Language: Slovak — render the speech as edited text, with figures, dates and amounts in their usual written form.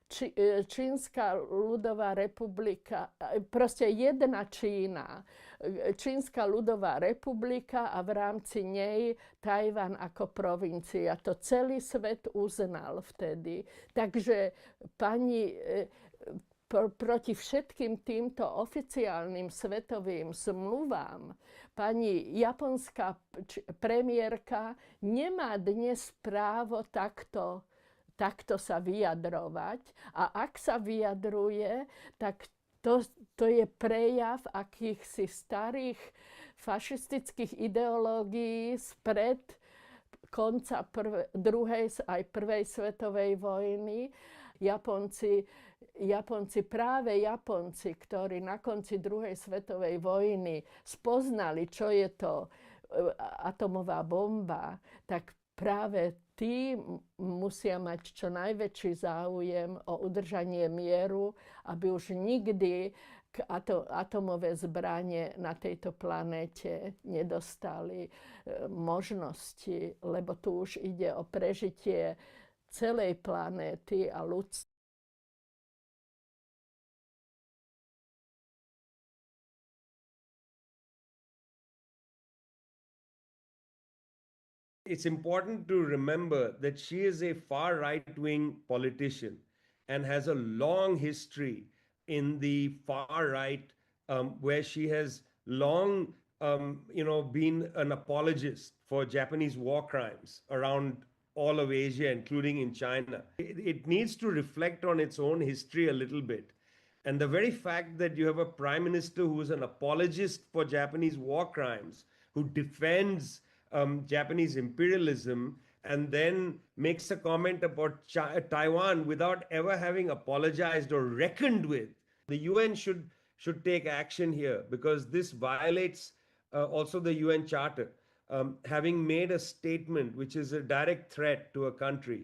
Čínska ľudová republika, proste jedna Čína, Čínska ľudová republika a v rámci nej Tajvan ako provincia. To celý svet uznal vtedy. Takže pani proti všetkým týmto oficiálnym svetovým zmluvám pani japonská premiérka nemá dnes právo takto sa vyjadrovať. A ak sa vyjadruje, tak to je prejav akýchsi starých fašistických ideológií spred konca druhej aj prvej svetovej vojny. Práve Japonci, ktorí na konci druhej svetovej vojny spoznali, čo je to atomová bomba, tak práve tí musia mať čo najväčší záujem o udržanie mieru, aby už nikdy atomové zbranie na tejto planéte nedostali možnosti, lebo tu už ide o prežitie celej planéty a ľudstva. It's important to remember that she is a far right-wing politician and has a long history in the far right, where she has long been an apologist for Japanese war crimes around all of Asia, including in China. It needs to reflect on its own history a little bit. And the very fact that you have a prime minister who is an apologist for Japanese war crimes, who defends Japanese imperialism, and then makes a comment about Taiwan without ever having apologized or reckoned with. The UN should take action here, because this violates also the UN Charter. Having made a statement which is a direct threat to a country,